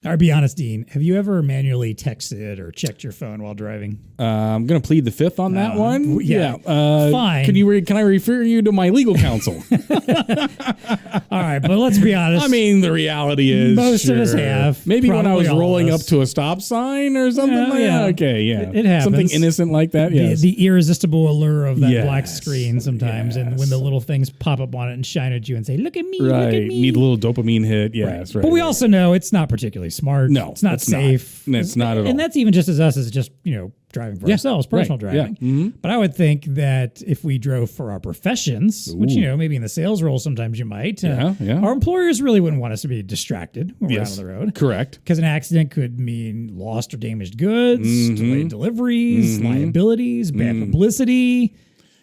All right, be honest, Dean. Have you ever manually texted or checked your phone while driving? I'm going to plead the fifth on that one. Yeah. Fine. Can I refer you to my legal counsel? All right, but let's be honest. I mean, the reality is most of us have. Maybe when I was rolling up to a stop sign or something like that. Okay, yeah. It happens. Something innocent like that, yes. The irresistible allure of that black screen sometimes, and when the little things pop up on it and shine at you and say, look at me, look at me. Need a little dopamine hit, yes. Right. But we also know it's not particularly smart. No, it's not safe. It's not at all. And that's even just as just, driving for ourselves, personal driving. Yeah. Mm-hmm. But I would think that if we drove for our professions, which, maybe in the sales role sometimes you might, our employers really wouldn't want us to be distracted when we're out on the road. Correct. Because an accident could mean lost or damaged goods, delayed deliveries, liabilities, bad publicity.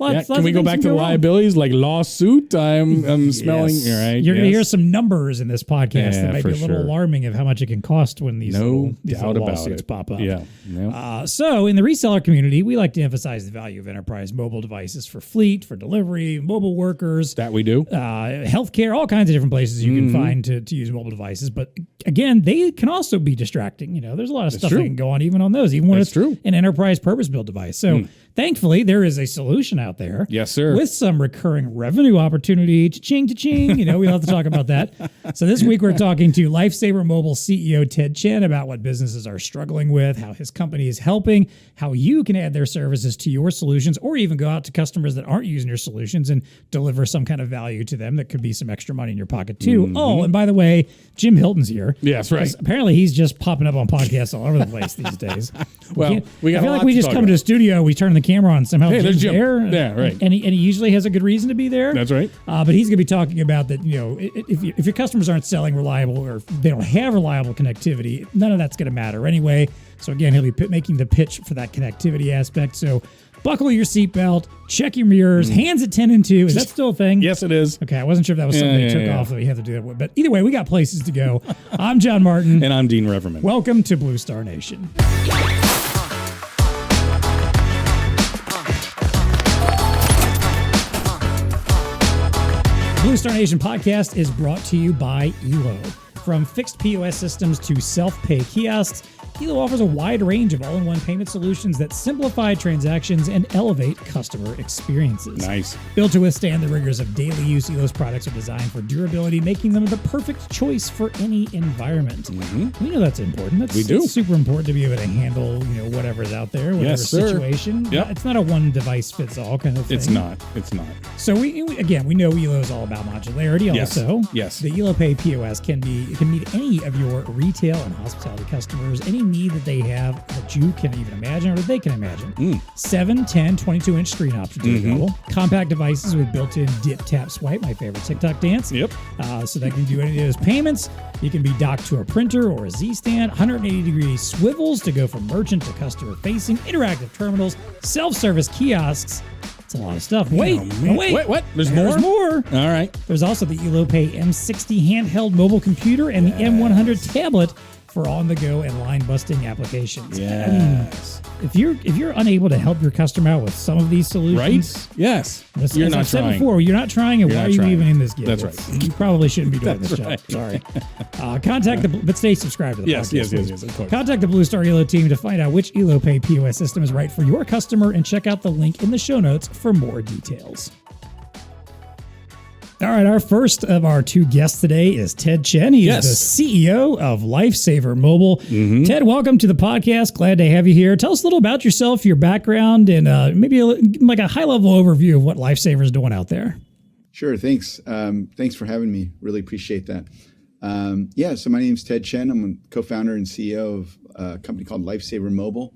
Can we go back to the liabilities, like lawsuit? I'm smelling. Yes. Right, You're going to hear some numbers in this podcast that might be a little alarming of how much it can cost when these little lawsuits pop up. Yeah. Yep. So in the reseller community, we like to emphasize the value of enterprise mobile devices for fleet, for delivery, mobile workers. That we do. Healthcare, all kinds of different places you can find to use mobile devices. But again, they can also be distracting. There's a lot of stuff that can go on even on those, even when it's an enterprise purpose-built device. So thankfully, there is a solution out there. Yes, sir. With some recurring revenue opportunity. Cha-ching, cha-ching. We'll have to talk about that. So this week we're talking to LifeSaver Mobile CEO Ted Chen about what businesses are struggling with, how his company is helping, how you can add their services to your solutions, or even go out to customers that aren't using your solutions and deliver some kind of value to them that could be some extra money in your pocket too. Mm-hmm. Oh, and by the way, Jim Hilton's here. Yes, right. Apparently he's just popping up on podcasts all over the place these days. Well, I feel like we just come to the studio, we turn the camera on, somehow Jim's Jim. There. Yeah, right. And he usually has a good reason to be there. That's right. But he's going to be talking about that, if your customers aren't selling reliable or if they don't have reliable connectivity, none of that's going to matter anyway. So again, he'll be making the pitch for that connectivity aspect. So buckle your seatbelt, check your mirrors, hands at 10 and 2. Is that still a thing? Yes, it is. Okay, I wasn't sure if that was something they took off that we have to do that with. But either way, we got places to go. I'm John Martin. And I'm Dean Reverman. Welcome to BlueStar Nation. BlueStar Nation podcast is brought to you by Elo. From fixed POS systems to self-pay kiosks, Elo offers a wide range of all-in-one payment solutions that simplify transactions and elevate customer experiences. Nice. Built to withstand the rigors of daily use, Elo's products are designed for durability, making them the perfect choice for any environment. Mm-hmm. We know that's important. We do. It's super important to be able to handle, whatever's out there, whatever situation. Yep. It's not a one-device-fits-all kind of thing. It's not. So we know Elo is all about modularity. Also, yes. The Elo Pay POS can meet any of your retail and hospitality customers, any need that they have that you can even imagine or that they can imagine. 7, 10, 22-inch screen options are available. Compact devices with built-in dip, tap, swipe, my favorite TikTok dance. Yep. So that can do any of those payments. You can be docked to a printer or a Z-stand, 180-degree swivels to go from merchant to customer-facing, interactive terminals, self-service kiosks. It's a lot of stuff. Wait. What? There's more? There's more. All right. There's also the Elo Pay M60 handheld mobile computer and the M100 tablet for on-the-go and line-busting applications. Yes. If you're unable to help your customer out with some of these solutions, right? Yes. You're not trying. Before, you're not trying, and why are you even in this game? That's right. You probably shouldn't be doing this job. Sorry. But stay subscribed to the podcast. Yes, of course. Contact the BlueStar Elo team to find out which Elo Pay POS system is right for your customer, and check out the link in the show notes for more details. All right, our first of our two guests today is Ted Chen. He is the CEO of LifeSaver Mobile. Mm-hmm. Ted, welcome to the podcast. Glad to have you here. Tell us a little about yourself, your background, and maybe like a high-level overview of what LifeSaver is doing out there. Sure, thanks. Thanks for having me. Really appreciate that. So my name's Ted Chen. I'm a co-founder and CEO of a company called LifeSaver Mobile.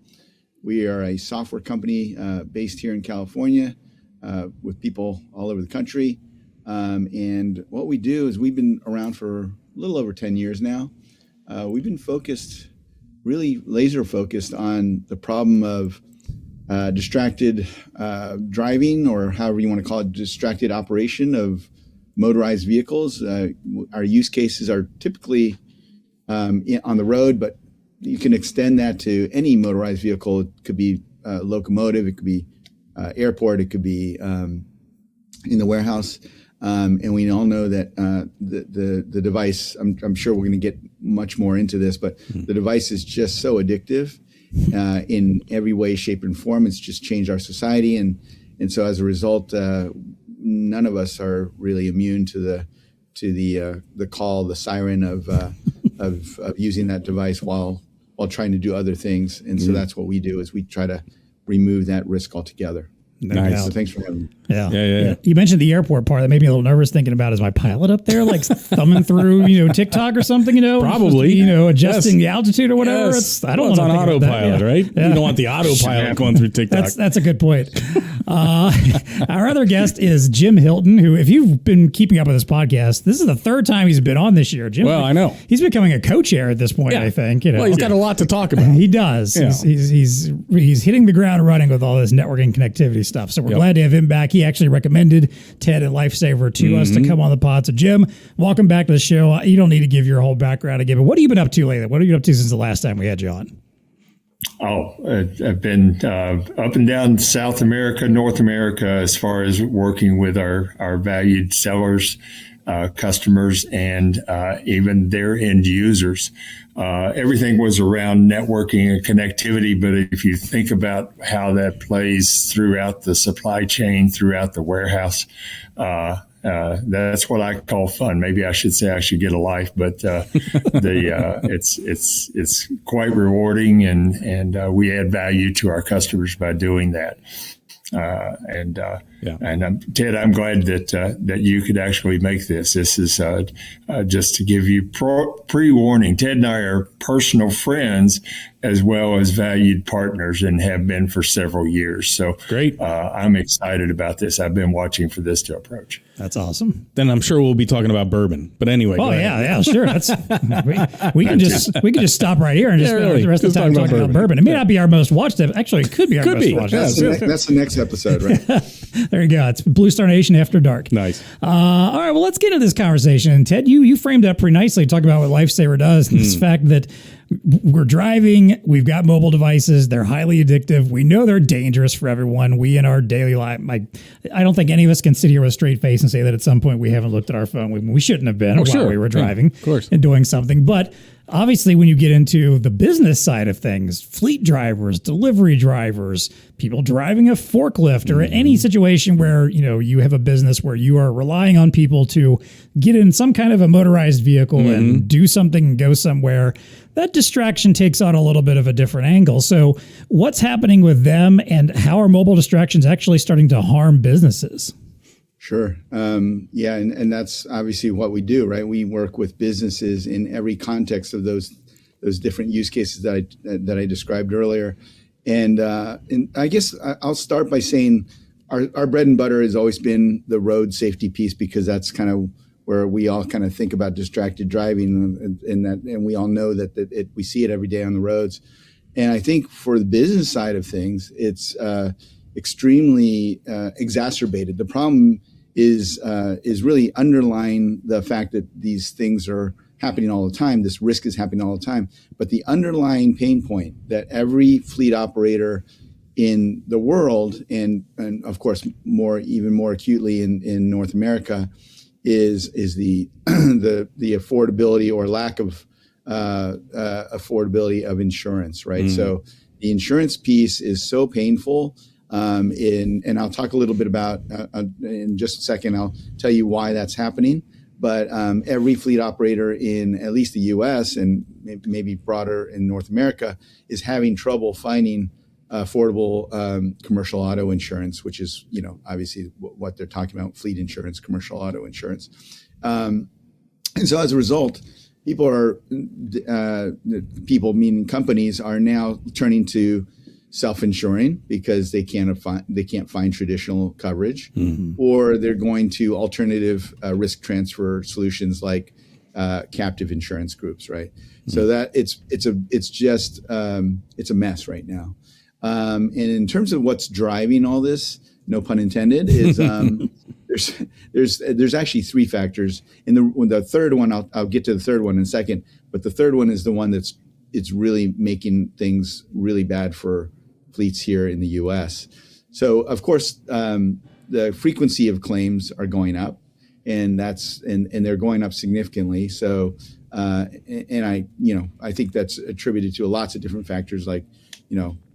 We are a software company based here in California with people all over the country. And what we do is we've been around for a little over 10 years now. We've been really laser focused on the problem of distracted driving, or however you want to call it, distracted operation of motorized vehicles. Our use cases are typically on the road, but you can extend that to any motorized vehicle. It could be locomotive, it could be airport, it could be in the warehouse. And we all know that the device, I'm sure we're going to get much more into this, but the device is just so addictive in every way, shape, and form. It's just changed our society. And so as a result, none of us are really immune to the call, the siren of using that device while trying to do other things. And so that's what we do, is we try to remove that risk altogether. Nice. So thanks for having me. Yeah. You mentioned the airport part. That made me a little nervous thinking about, is my pilot up there like thumbing through, TikTok or something, Probably. Adjusting the altitude or whatever. Yes. I don't want want on autopilot, right? You don't want the autopilot going through TikTok. That's a good point. Our other guest is Jim Hilton, who, if you've been keeping up with this podcast, this is the third time he's been on this year. Jim, well, I know. He's becoming a co-chair at this point, I think. Well, he's got a lot to talk about. He does. Yeah. He's hitting the ground running with all this networking connectivity stuff. So we're glad to have him back. He actually recommended Ted and LifeSaver to us to come on the pod. So Jim, welcome back to the show. You don't need to give your whole background again, but what have you been up to lately? What have you been up to since the last time we had you on? Oh, I've been up and down South America, North America, as far as working with our valued sellers, customers, and even their end users. Everything was around networking and connectivity, but if you think about how that plays throughout the supply chain, throughout the warehouse, that's what I call fun. Maybe I should say I should get a life, but it's quite rewarding, and we add value to our customers by doing that. And Ted, I'm glad that you could actually make this. This is just to give you pre-warning. Ted and I are personal friends as well as valued partners, and have been for several years. So great. I'm excited about this. I've been watching for this to approach. That's awesome. Then I'm sure we'll be talking about bourbon. But anyway. Oh yeah, sure. That's we can just stop right here and just spend the rest of the time talking about bourbon. It may not be our most watched. Actually, it could be our most watched. That's the next episode, right? There you go. It's BlueStar Nation After Dark. Nice. All right. Well, let's get into this conversation. Ted, you framed it up pretty nicely. Talk about what LifeSaver does, and this fact that we're driving, we've got mobile devices, they're highly addictive. We know they're dangerous for everyone. We, in our daily life, I don't think any of us can sit here with a straight face and say that at some point we haven't looked at our phone. We shouldn't have been while we were driving and doing something. But obviously, when you get into the business side of things, fleet drivers, delivery drivers, people driving a forklift, or any situation where you have a business where you are relying on people to get in some kind of a motorized vehicle and do something and go somewhere, that distraction takes on a little bit of a different angle. So what's happening with them, and how are mobile distractions actually starting to harm businesses? Sure. And that's obviously what we do, right? We work with businesses in every context of those different use cases that I described earlier. And I guess I'll start by saying our bread and butter has always been the road safety piece, because that's kind of where we all kind of think about distracted driving, and we all know that we see it every day on the roads. And I think for the business side of things, it's extremely exacerbated. The problem is really underlying the fact that these things are happening all the time. This risk is happening all the time. But the underlying pain point that every fleet operator in the world, and of course even more acutely in North America, is the the affordability or lack of affordability of insurance, right? So the insurance piece is so painful. And I'll talk a little bit about in just a second. I'll tell you why that's happening. But every fleet operator in at least the U.S. and maybe broader in North America is having trouble finding affordable commercial auto insurance, which is obviously what they're talking about: fleet insurance, commercial auto insurance. And so as a result, people meaning companies, are now turning to self-insuring because they can't find traditional coverage, or they're going to alternative risk transfer solutions like captive insurance groups, right? So that it's a mess right now. And in terms of what's driving all this, no pun intended, is there's actually three factors. And the third one, I'll get to the third one in a second, but the third one is the one it's really making things really bad for fleets here in the U.S. So, of course, the frequency of claims are going up. and they're going up significantly. So, and I think that's attributed to lots of different factors, like,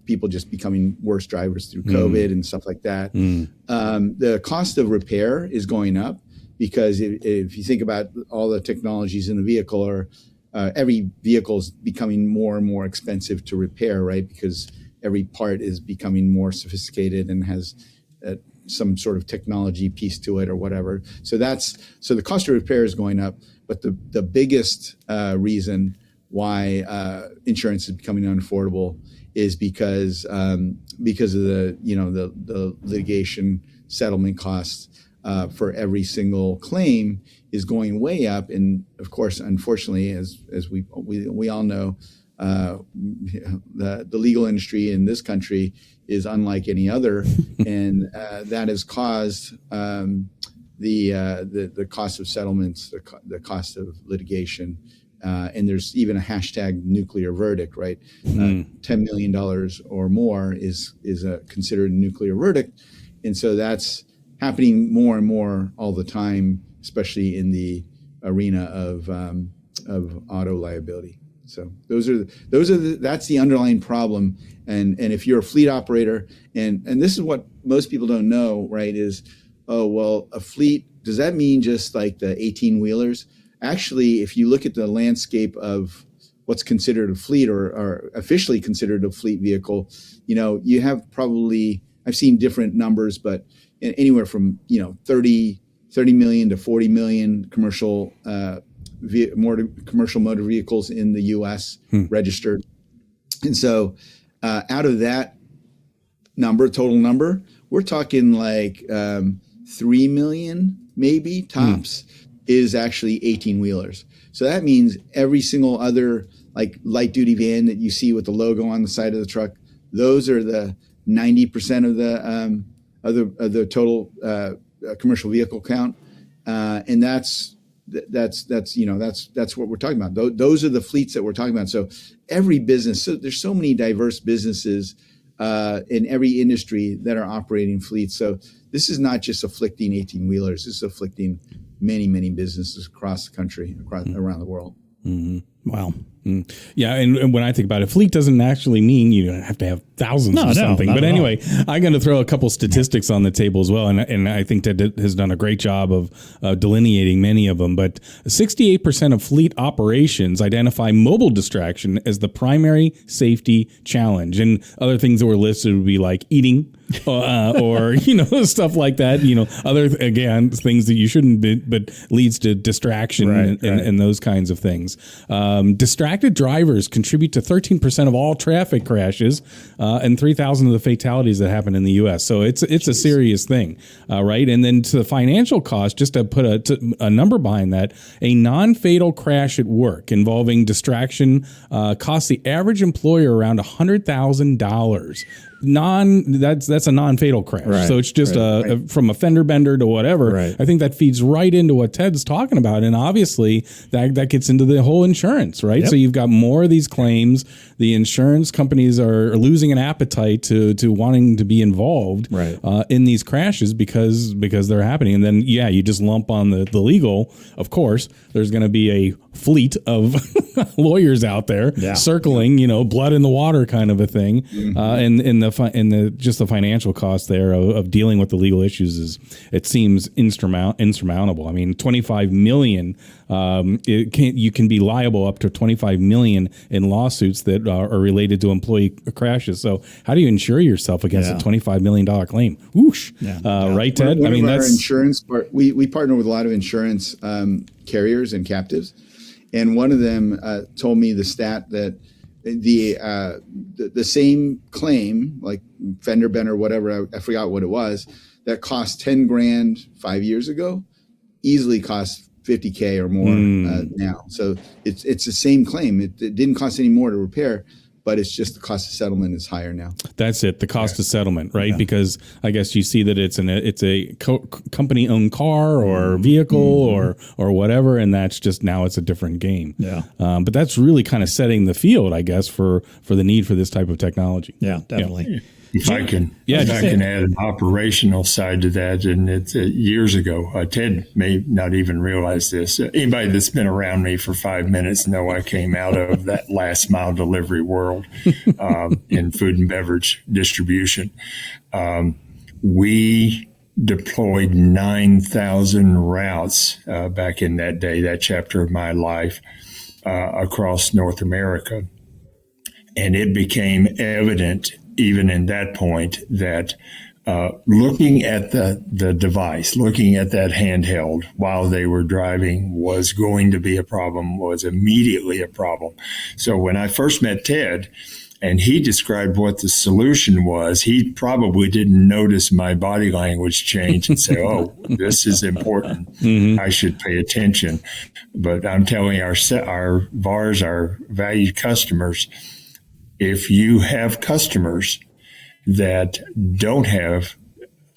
people just becoming worse drivers through COVID and stuff like that. The cost of repair is going up because if you think about all the technologies in the vehicle, or every vehicle is becoming more and more expensive to repair, right? Because every part is becoming more sophisticated and has some sort of technology piece to it or whatever. So the cost of repair is going up. But the biggest reason why insurance is becoming unaffordable is because of the litigation settlement costs for every single claim is going way up. And of course, unfortunately, as we all know, the legal industry in this country is unlike any other, and that has caused the cost of settlements, the cost of litigation. And there's even a hashtag nuclear verdict, right? $10 million or more is considered a nuclear verdict. And so that's happening more and more all the time, especially in the arena of auto liability. So that's the underlying problem. And if you're a fleet operator, and this is what most people don't know, right, is, oh, well, a fleet, does that mean just like the 18-wheelers? Actually, if you look at the landscape of what's considered a fleet or officially considered a fleet vehicle, you have probably, I've seen different numbers, but anywhere from 30 million to 40 million commercial motor vehicles in the U.S. registered. And so out of that total number, we're talking like 3 million maybe tops is actually 18-wheelers. So that means every single other like light duty van that you see with the logo on the side of the truck, those are the 90% of the total commercial vehicle count, and that's what we're talking about. Those are the fleets that we're talking about. So every business, so there's so many diverse businesses in every industry that are operating fleets. So this is not just afflicting 18-wheelers. This is afflicting many, many businesses across the country, around the world. Wow. Yeah, and when I think about it, fleet doesn't actually mean you have to have thousands of something. But anyway, I'm going to throw a couple statistics on the table as well, and I think Ted has done a great job of delineating many of them. But 68% of fleet operations identify mobile distraction as the primary safety challenge, and other things that were listed would be like eating, or stuff like that. Other again things that you shouldn't be, but leads to distraction and those kinds of things. Distracted drivers contribute to 13% of all traffic crashes and 3,000 of the fatalities that happen in the U.S. So it's a serious thing, right? And then to the financial cost, just to put a number behind that, a non-fatal crash at work involving distraction costs the average employer around $100,000. That's a non-fatal crash. Right, so it's just from a fender bender to whatever. Right. I think that feeds right into what Ted's talking about, and obviously that gets into the whole insurance, right? Yep. So you've got more of these claims. The insurance companies are losing an appetite to wanting to be involved in these crashes because they're happening. And then you just lump on the legal. Of course, there's going to be a fleet of lawyers out there circling, blood in the water kind of a thing, and the financial cost there of dealing with the legal issues it seems insurmountable. I mean, 25 million. You can be liable up to 25 million in lawsuits that are related to employee crashes. So how do you insure yourself against a $25 million claim? Whoosh. Right, Ted? That's insurance. We partner with a lot of insurance carriers and captives. And one of them told me the stat that the same claim, like fender bender, whatever, I forgot what it was, that cost $10,000 5 years ago, easily costs $50K or more now. So it's the same claim. It didn't cost any more to repair, but it's just the cost of settlement is higher now. That's it. The cost of settlement, right? Yeah. Because I guess you see that it's a company-owned car or vehicle or whatever, and that's just now it's a different game. Yeah. But that's really kind of setting the field, I guess, for the need for this type of technology. Yeah, definitely. Yeah. If I can add an operational side to that, and it's years ago, Ted may not even realize this. Anybody that's been around me for 5 minutes know I came out of that last mile delivery world in food and beverage distribution. We deployed 9,000 routes back in that day, that chapter of my life, across North America. And it became evident even in that point that looking at the device, looking at that handheld while they were driving was going to be a problem, was immediately a problem. So when I first met Ted and he described what the solution was, he probably didn't notice my body language change and say, oh, this is important. Mm-hmm. I should pay attention. But I'm telling our VARs, our valued customers, if you have customers that don't have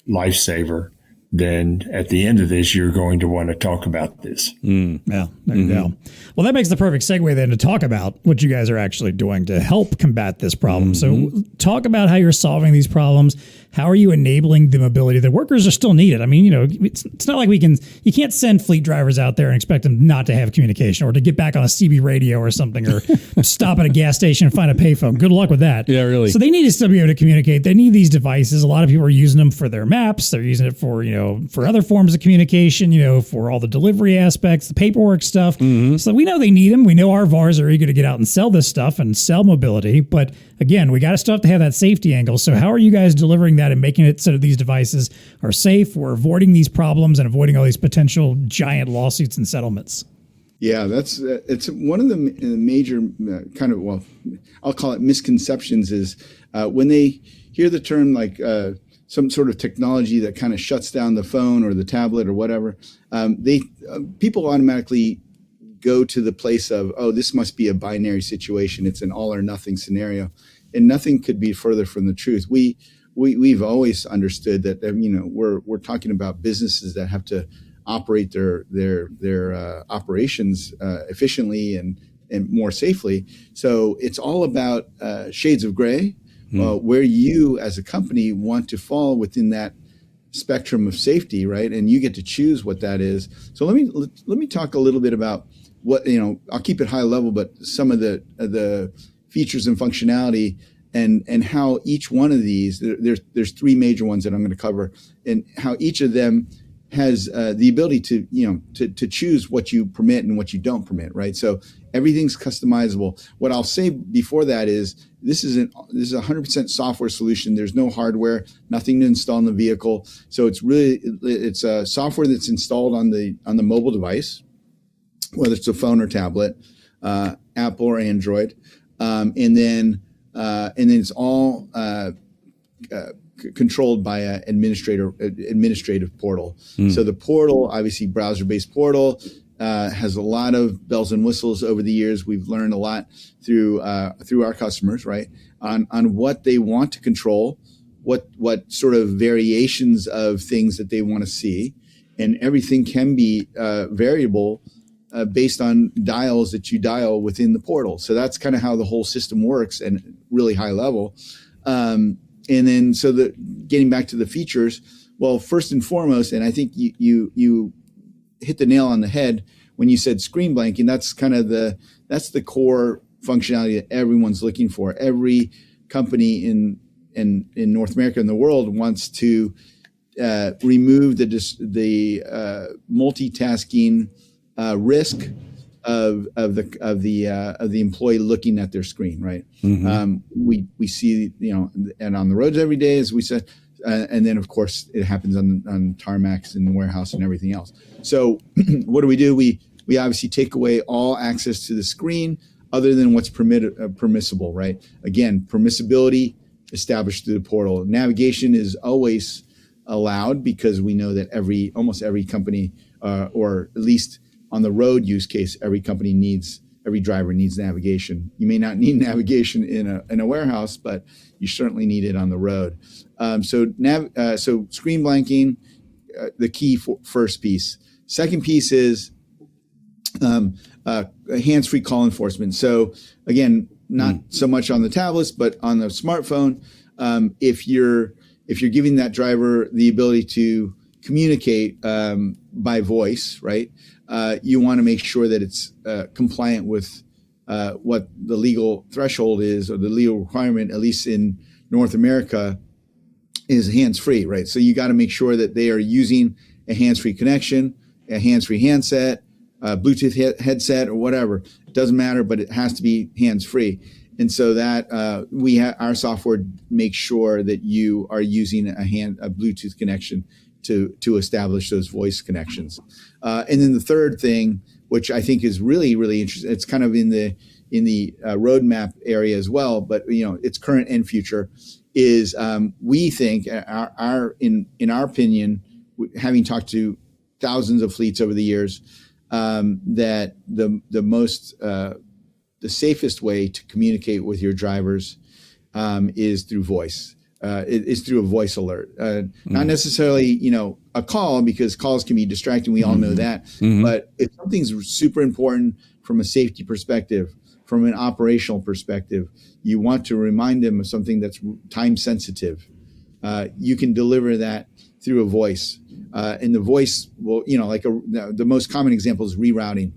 LifeSaver, then at the end of this, you're going to want to talk about this. Yeah, there you go. Well, that makes the perfect segue then to talk about what you guys are actually doing to help combat this problem. So talk about how you're solving these problems. How are you enabling the mobility? The workers are still needed. I mean, it's not like you can't send fleet drivers out there and expect them not to have communication or to get back on a CB radio or something or stop at a gas station and find a payphone. Good luck with that. Yeah, really. So they need to still be able to communicate. They need these devices. A lot of people are using them for their maps. They're using it for, for other forms of communication, for all the delivery aspects, the paperwork stuff. So we know they need them. We know our VARs are eager to get out and sell this stuff and sell mobility. But again, we got to still have to have that safety angle. So how are you guys delivering that and making it so that these devices are safe? We're avoiding these problems and avoiding all these potential giant lawsuits and settlements. Yeah, it's one of the major I'll call it misconceptions is when they hear the term like some sort of technology that kind of shuts down the phone or the tablet or whatever, people automatically go to the place of, oh, this must be a binary situation. It's an all or nothing scenario, and nothing could be further from the truth. We've always understood that we're talking about businesses that have to operate their operations efficiently and more safely. So it's all about shades of gray, where you as a company want to fall within that spectrum of safety, right? And you get to choose what that is. So let me talk a little bit about what I'll keep it high level, but some of the features and functionality and how each one of these, there's three major ones that I'm going to cover, and how each of them has the ability to choose what you permit and what you don't permit, right? So everything's customizable. What I'll say before that is this is a 100% software solution. There's no hardware, nothing to install in the vehicle. So it's a software that's installed on the mobile device, whether it's a phone or tablet, Apple or Android, and then it's all controlled by an administrative portal. So the portal, obviously browser-based portal, has a lot of bells and whistles over the years. We've learned a lot through our customers, right, on what they want to control, what sort of variations of things that they want to see, and everything can be variable based on dials that you dial within the portal. So that's kind of how the whole system works, and really high level. And then, getting back to the features, well, first and foremost, and I think you hit the nail on the head when you said screen blanking. That's kind of that's the core functionality that everyone's looking for. Every company in North America and the world wants to remove the multitasking risk of the employee looking at their screen, right? We see, and on the roads every day, as we said, and then of course it happens on tarmacs and the warehouse and everything else. So what do? We obviously take away all access to the screen other than what's permissible, right? Again, permissibility established through the portal. Navigation is always allowed because we know that almost every company, or at least on the road use case, every driver needs navigation. You may not need navigation in a warehouse, but you certainly need it on the road. So screen blanking, the key first piece. Second piece is hands-free call enforcement. So again, not so much on the tablets, but on the smartphone, if you're giving that driver the ability to communicate by voice, right? You want to make sure that it's compliant with what the legal threshold is, or the legal requirement, at least in North America, is hands-free, right? So you got to make sure that they are using a hands-free connection, a hands-free handset, a Bluetooth headset, or whatever. It doesn't matter, but it has to be hands-free. And so that our software makes sure that you are using a Bluetooth connection to establish those voice connections. And then the third thing, which I think is really, really interesting, it's kind of in the roadmap area as well, but it's current and future, is we think in our opinion, having talked to thousands of fleets over the years, that the safest way to communicate with your drivers is through voice. Is through a voice alert, not necessarily a call, because calls can be distracting. We all know that. But if something's super important from a safety perspective, from an operational perspective, you want to remind them of something that's time sensitive. You can deliver that through a voice. And the voice will, the most common example is rerouting.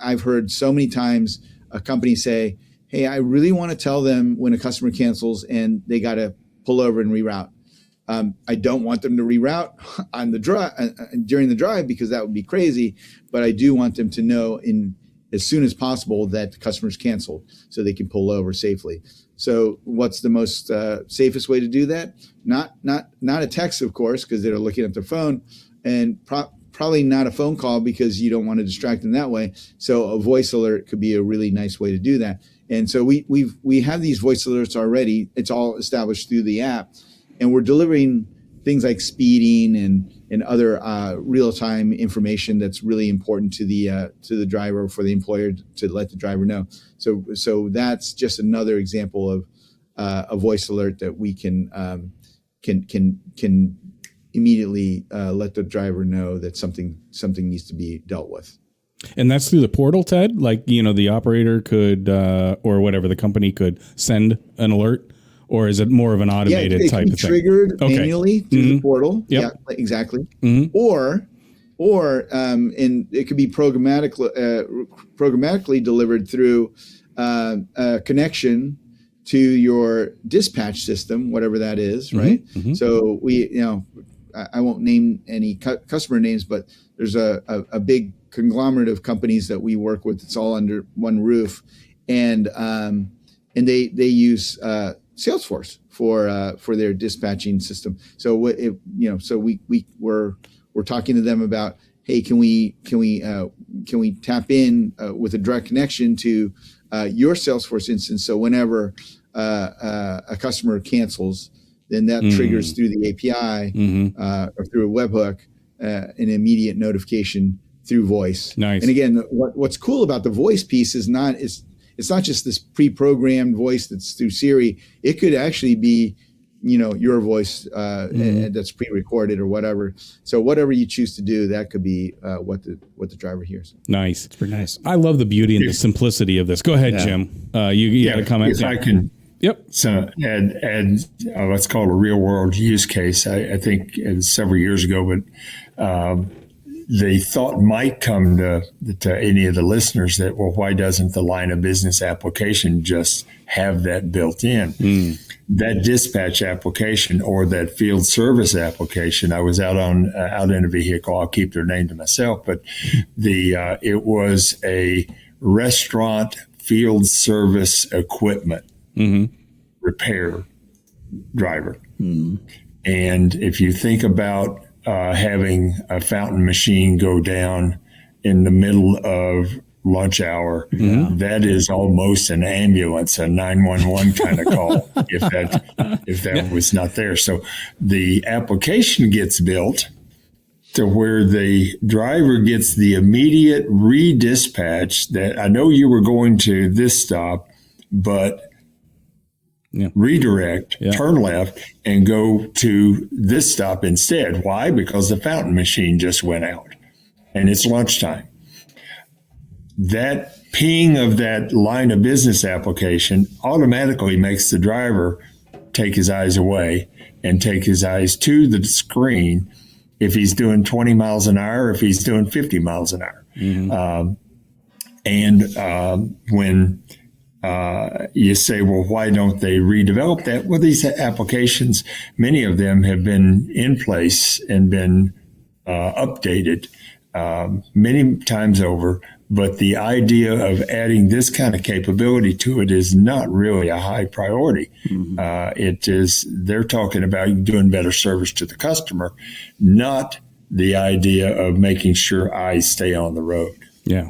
I've heard so many times a company say, hey, I really want to tell them when a customer cancels and they got to pull over and reroute. I don't want them to reroute on the drive during the drive, because that would be crazy. But I do want them to know as soon as possible that the customer's canceled, so they can pull over safely. So what's the most safest way to do that? Not a text, of course, because they're looking at their phone, and probably not a phone call, because you don't want to distract them that way. So a voice alert could be a really nice way to do that. And so we have these voice alerts already. It's all established through the app, and we're delivering things like speeding and other real-time information that's really important to the driver, for the employer to let the driver know. So that's just another example of a voice alert that we can immediately let the driver know that something needs to be dealt with. And that's through the portal, Ted? Like, the operator could, or whatever, the company could send an alert? Or is it more of an automated type of thing? Triggered manually through the portal. Yep. Yeah, exactly. Or and it could be programmatically delivered through a connection to your dispatch system, whatever that is, right? So I won't name any customer names, but there's a big conglomerate of companies that we work with. It's all under one roof, and they use Salesforce for their dispatching system. So we're talking to them about, hey, can we tap in with a direct connection to your Salesforce instance? So whenever a customer cancels, then that triggers through the API or through a webhook an immediate notification through voice. Nice. And again, what's cool about the voice piece is it's not just this pre-programmed voice that's through Siri. It could actually be, your voice that's pre-recorded or whatever. So whatever you choose to do, that could be what the driver hears. Nice. It's pretty nice. I love the beauty and the simplicity of this. Go ahead, Jim. You got a comment? If I can. Yep. So add let's call it a real world use case. I think several years ago, but the thought might come to any of the listeners that, well, why doesn't the line of business application just have that built in? That dispatch application or that field service application, I was out in a vehicle. I'll keep their name to myself, but it was a restaurant field service equipment repair driver. And if you think about having a fountain machine go down in the middle of lunch hour, that is almost an ambulance, a 911 kind of call, if that was not there. So the application gets built to where the driver gets the immediate redispatch that, I know you were going to this stop, but redirect, turn left, and go to this stop instead. Why? Because the fountain machine just went out and it's lunchtime. That ping of that line of business application automatically makes the driver take his eyes away and take his eyes to the screen if he's doing 20 miles an hour, or if he's doing 50 miles an hour. When you say, well, why don't they redevelop that? Well, these applications, many of them have been in place and been updated many times over. But the idea of adding this kind of capability to it is not really a high priority. It is, they're talking about doing better service to the customer, not the idea of making sure eyes stay on the road. Yeah.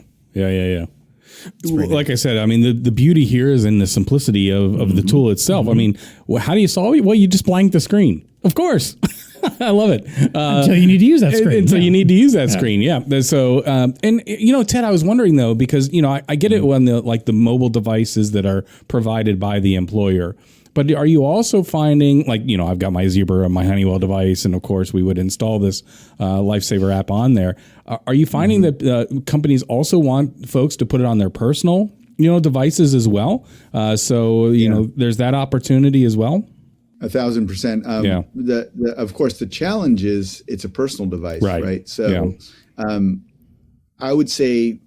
Like I said, I mean, the beauty here is in the simplicity of the tool itself. I mean, how do you solve it? Well, you just blank the screen. Of course. I love it. Until you need to use that screen. Until you need to use that screen. Yeah. So, and Ted, I was wondering though, because, I get it when the mobile devices that are provided by the employer, but are you also finding I've got my Zebra and my Honeywell device, and of course we would install this LifeSaver app on there. Are you finding that companies also want folks to put it on their personal, devices as well? There's that opportunity as well. 1,000%. Of course, the challenge is it's a personal device, right? So, I would say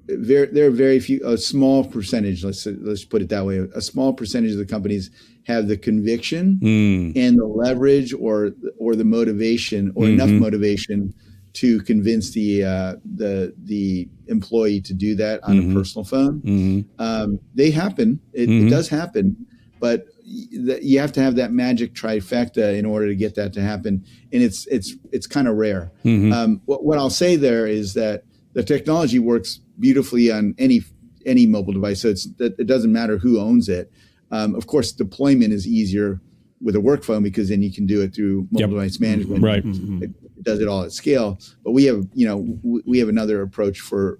there are very few, a small percentage. Let's put it that way. A small percentage of the companies have the conviction and the leverage, or the motivation, or enough motivation to convince the employee to do that on a personal phone. They happen. It does happen, but you have to have that magic trifecta in order to get that to happen, and it's kind of rare. What I'll say there is that the technology works beautifully on any mobile device, so it doesn't matter who owns it. Of course, deployment is easier with a work phone because then you can do it through mobile device management. Right, it does it all at scale. But we have another approach for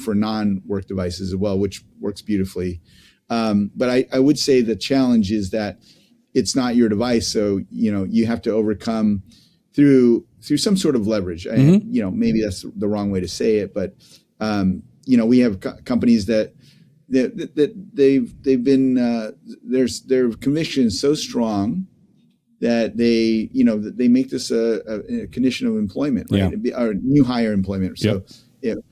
non-work devices as well, which works beautifully. But I would say the challenge is that it's not your device, so you have to overcome through some sort of leverage. Maybe that's the wrong way to say it, but we have companies that they've been their conviction is so strong that they make this a condition of employment, right? Or new hire employment. So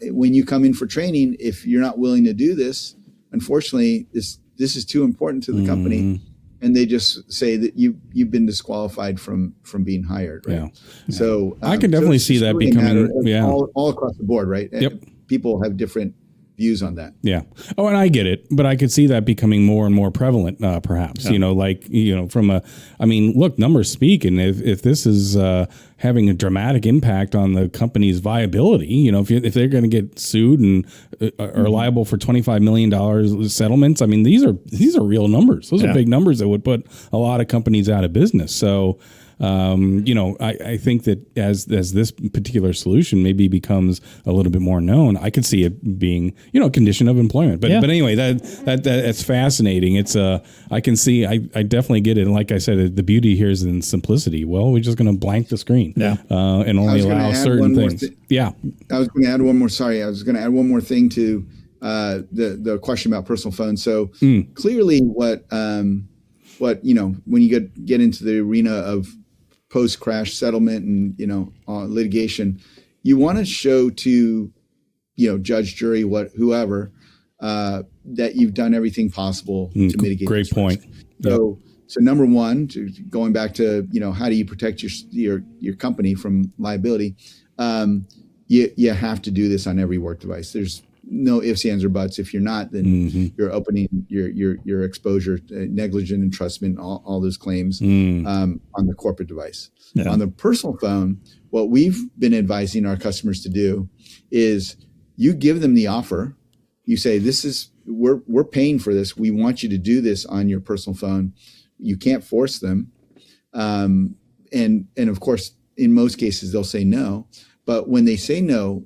when you come in for training, if you're not willing to do this, unfortunately, this is too important to the company, and they just say that you've been disqualified from being hired. Right? So I can definitely see that really becoming all across the board, right? People have different views on that. Yeah. Oh, and I get it, but I could see that becoming more and more prevalent, perhaps. Look, numbers speak, and if this is having a dramatic impact on the company's viability, if they're going to get sued and are liable for $25 million settlements, I mean, these are real numbers. Those are big numbers that would put a lot of companies out of business. So. I think that as this particular solution maybe becomes a little bit more known, I could see it being, a condition of employment. But anyway, that's fascinating. It's I can see, I definitely get it. And like I said, the beauty here is in simplicity. Well, we're just going to blank the screen and only allow certain things. I was going to add one more. Sorry, I was going to add one more thing to the question about personal phones. So clearly, what when you get into the arena of post-crash settlement and litigation, you want to show to judge, jury, whoever that you've done everything possible to mitigate. Great point. So number one, going back to how do you protect your company from liability? You have to do this on every work device. There's no ifs, ands, or buts. If you're not, then you're opening your exposure, negligent entrustment, all those claims on the corporate device. On the personal phone, what we've been advising our customers to do is you give them the offer. You say, we're paying for this. We want you to do this on your personal phone. You can't force them. And of course, in most cases, they'll say no. But when they say no,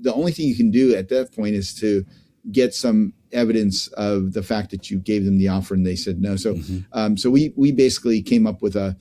the only thing you can do at that point is to get some evidence of the fact that you gave them the offer and they said no. So, so we basically came up with a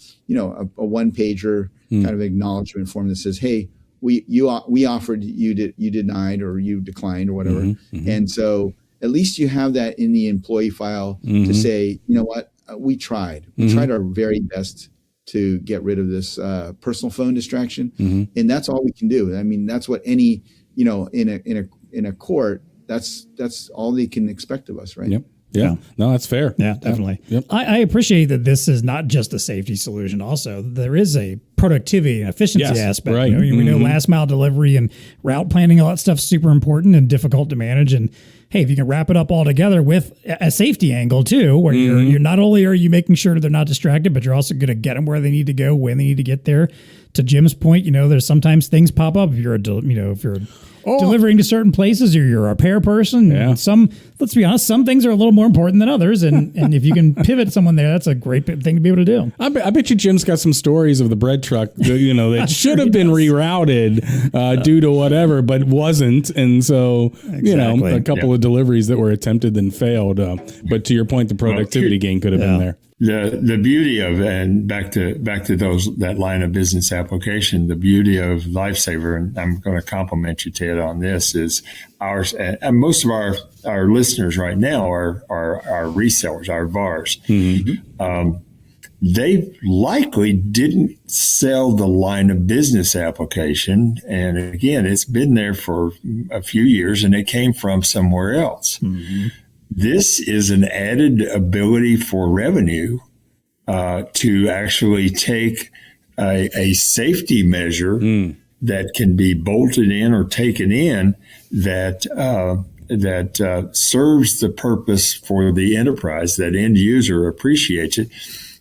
one pager kind of acknowledgement form that says, hey, we offered, you denied, or you declined, or whatever. And so at least you have that in the employee file to say, you know what, we tried our very best to get rid of this personal phone distraction, and that's all we can do. I mean, that's what any, in a court, that's all they can expect of us, right? Yep. Yeah. No, that's fair. Yeah, definitely. Yep. I appreciate that this is not just a safety solution. Also, there is a productivity and efficiency aspect. Right. We know last mile delivery and route planning, all that stuff's super important and difficult to manage. And hey, if you can wrap it up all together with a safety angle too, where you're not only are you making sure that they're not distracted, but you're also going to get them where they need to go, when they need to get there. To Jim's point, there's sometimes things pop up if you're delivering to certain places, or you're a repair person. Yeah. Let's be honest, some things are a little more important than others. And if you can pivot someone there, that's a great thing to be able to do. I bet you Jim's got some stories of the bread truck, that should have been rerouted due to whatever, but wasn't. And so, a couple of deliveries that were attempted then failed. But to your point, the productivity gain could have been there. The beauty of, and back to that line of business application, the beauty of LifeSaver, and I'm going to compliment you, Ted, on this, is ours. And most of our listeners right now are resellers, our VARs. They likely didn't sell the line of business application. And again, it's been there for a few years and it came from somewhere else. This is an added ability for revenue to actually take a safety measure that can be bolted in or taken in that serves the purpose for the enterprise. That end user appreciates it,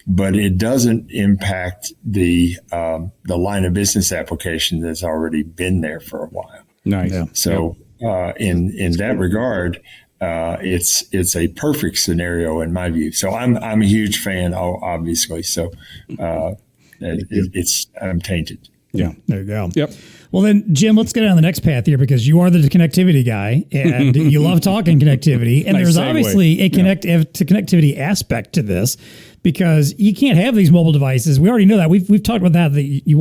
but it doesn't impact the line of business application that's already been there for a while. Nice. Yeah. So in that regard, it's a perfect scenario in my view. So I'm a huge fan, obviously. So I'm tainted. Yeah, there you go. Yep. Well, then, Jim, let's get on the next path here, because you are the connectivity guy and you love talking connectivity. And Nice there's segue. Obviously a connectivity aspect to this, because you can't have these mobile devices. We already know that. We've talked about that. That if you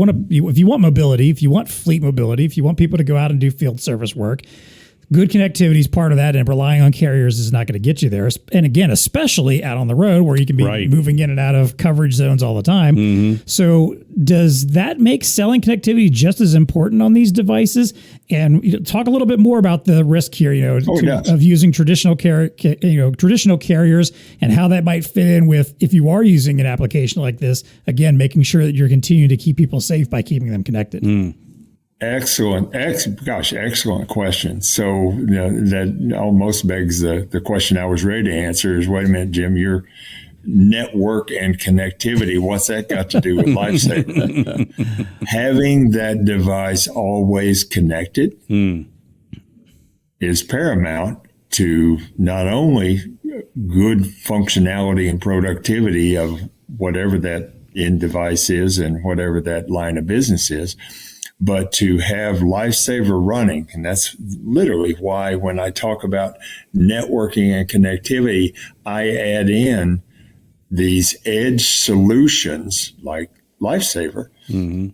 want mobility, if you want fleet mobility, if you want people to go out and do field service work, good connectivity is part of that, and relying on carriers is not going to get you there. And again, especially out on the road where you can be moving in and out of coverage zones all the time. So does that make selling connectivity just as important on these devices? And talk a little bit more about the risk here, of using traditional carriers, and how that might fit in with, if you are using an application like this, again, making sure that you're continuing to keep people safe by keeping them connected. Excellent question. So that almost begs the question I was ready to answer is, wait a minute, Jim, your network and connectivity, what's that got to do with LifeSaver? Having that device always connected is paramount to not only good functionality and productivity of whatever that end device is and whatever that line of business is, but to have LifeSaver running. And that's literally why when I talk about networking and connectivity, I add in these edge solutions like LifeSaver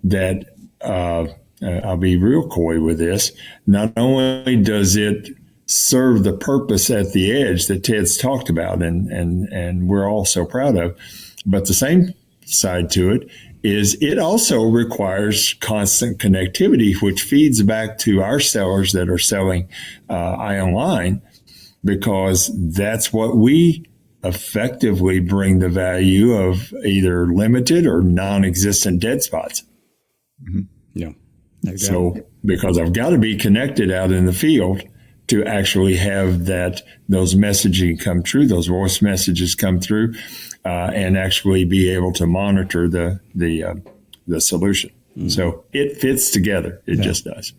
that I'll be real coy with this. Not only does it serve the purpose at the edge that Ted's talked about and we're all so proud of, but the same side to it is it also requires constant connectivity, which feeds back to our sellers that are selling online, because that's what we effectively bring the value of either limited or non-existent dead spots. Yeah. So because I've got to be connected out in the field to actually have those messaging come through, those voice messages come through, and actually be able to monitor the solution. So it fits together. It just does.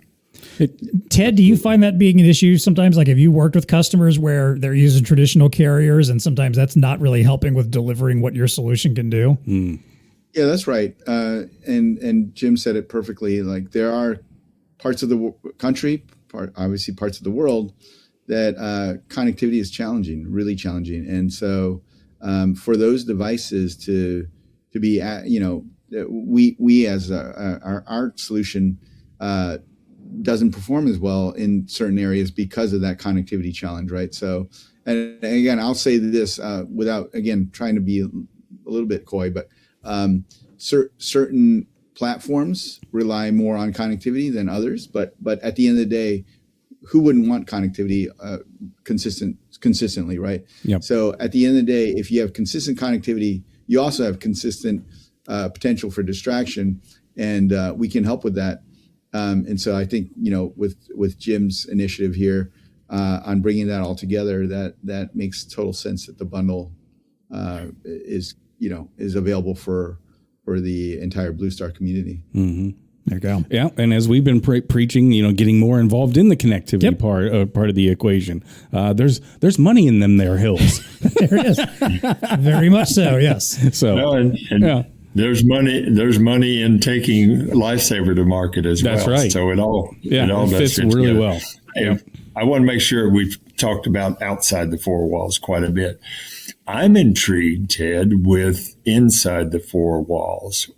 Ted, do you find that being an issue sometimes? Like, have you worked with customers where they're using traditional carriers and sometimes that's not really helping with delivering what your solution can do? Yeah, that's right. And Jim said it perfectly. Like, there are parts of the country, obviously parts of the world, that connectivity is challenging, really challenging. And so for those devices to be, we as our solution doesn't perform as well in certain areas because of that connectivity challenge, right? So, and again, I'll say this without, again, trying to be a little bit coy, but certain platforms rely more on connectivity than others. But at the end of the day, who wouldn't want connectivity consistently, right? Yep. So at the end of the day, if you have consistent connectivity, you also have consistent potential for distraction, and we can help with that. And so I think, with Jim's initiative here on bringing that all together, that makes total sense that the bundle is available for the entire BlueStar community. Mm-hmm. There you go. Yeah, and as we've been preaching, getting more involved in the connectivity part of the equation. There's money in them there hills. There it is. Very much so. Yes. So and there's money in taking LifeSaver to market as well. That's right. So it all fits really together. well. I want to make sure we've talked about outside the four walls quite a bit. I'm intrigued, Ted, with inside the four walls.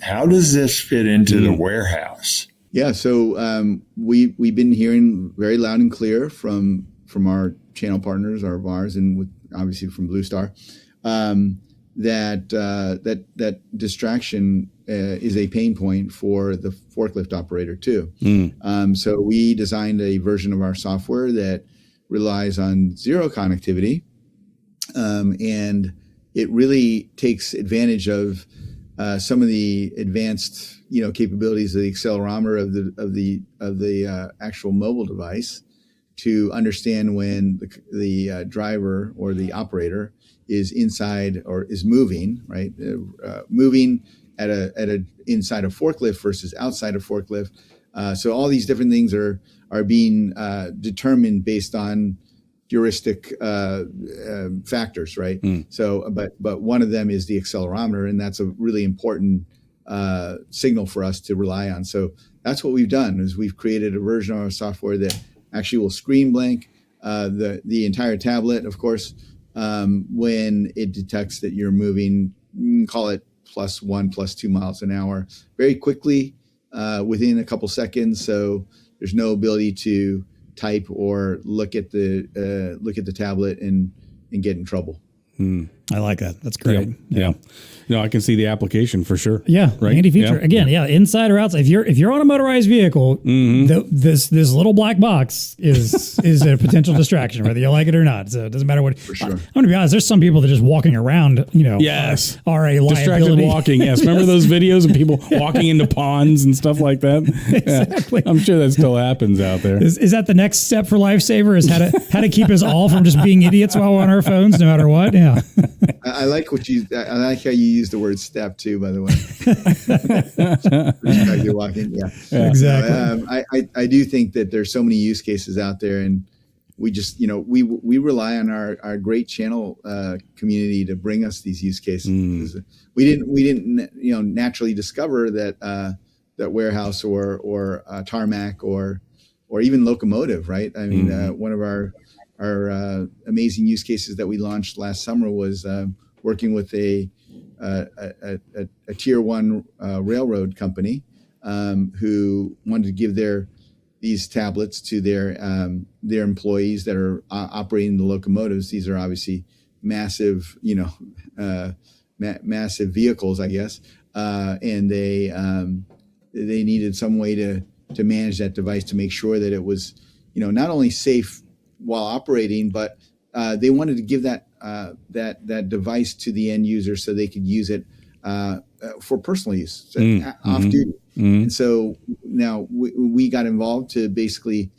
How does this fit into the warehouse? Yeah, so we've been hearing very loud and clear from our channel partners, our VARs, and obviously from BlueStar, that distraction is a pain point for the forklift operator too. So we designed a version of our software that relies on zero connectivity, and it really takes advantage of some of the advanced capabilities of the accelerometer of the actual mobile device to understand when the driver or the operator is inside or is moving, right? Moving at a inside a forklift versus outside a forklift. So all these different things are being determined based on heuristic factors, right? So, but one of them is the accelerometer, and that's a really important signal for us to rely on. So that's what we've done is we've created a version of our software that actually will screen blank the entire tablet, of course, when it detects that you're moving, call it +1, +2 miles an hour, very quickly within a couple seconds. So there's no ability to type or look at the tablet and get in trouble. I like that. That's great. Yeah. No, I can see the application for sure. Yeah, right. Handy feature. Again, inside or outside. If you're on a motorized vehicle, this little black box is a potential distraction, whether you like it or not. So it doesn't matter what. For sure. I'm gonna be honest. There's some people that just walking around, Yes. are a Distracted liability. walking. Yes. Remember those videos of people walking into ponds and stuff like that? Exactly. Yeah. I'm sure that still happens out there. Is that the next step for LifeSaver? Is how to keep us all from just being idiots while we're on our phones, no matter what? Yeah. I like I like how you use the word step too, by the way. Distracted walking. Yeah. Exactly. I do think that there's so many use cases out there, and we just, we rely on our great channel community to bring us these use cases. We didn't naturally discover that warehouse or tarmac or even locomotive, right? I mean, one of our amazing use cases that we launched last summer was working with a tier one railroad company who wanted to give these tablets to their employees that are operating the locomotives. These are obviously massive, massive vehicles, I guess, and they needed some way to manage that device to make sure that it was, not only safe while operating, but they wanted to give that device to the end user so they could use it for personal use, off duty. And so now we got involved to basically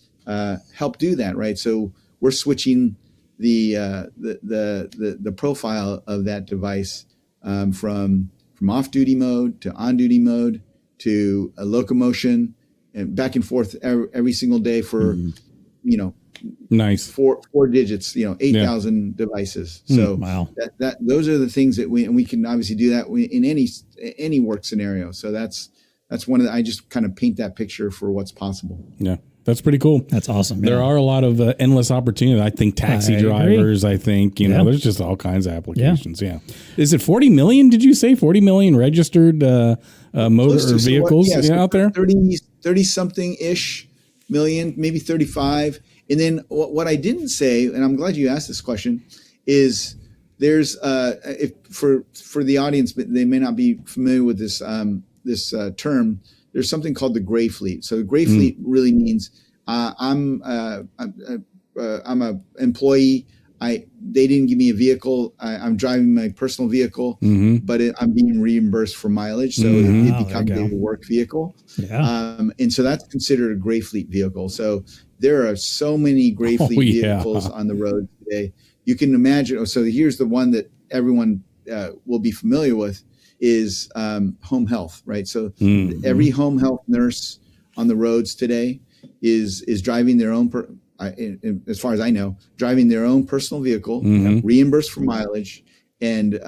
help do that, right? So we're switching the profile of that device from off duty mode to on duty mode to a locomotion and back and forth every single day for nice four digits, 8,000 devices. So wow. that those are the things that we can obviously do that in any work scenario. So that's one of I just kind of paint that picture for what's possible. Yeah. That's pretty cool. That's awesome. There are a lot of endless opportunities. I think taxi drivers, I think, there's just all kinds of applications. Yeah. Is it 40 million? Did you say 40 million registered motor or vehicles out there? 30 something ish million, maybe 35. And then what I didn't say, and I'm glad you asked this question, is there's if for the audience, but they may not be familiar with this term. There's something called the gray fleet. So the gray fleet really means I'm a employee. They didn't give me a vehicle. I'm driving my personal vehicle, but I'm being reimbursed for mileage, so it becomes a work vehicle. Yeah. And so that's considered a gray fleet vehicle. So there are so many gray fleet vehicles on the road today. You can imagine. So here's the one that everyone will be familiar with is home health, right? So every home health nurse on the roads today is driving their own, as far as I know, driving their own personal vehicle, reimbursed for mileage, and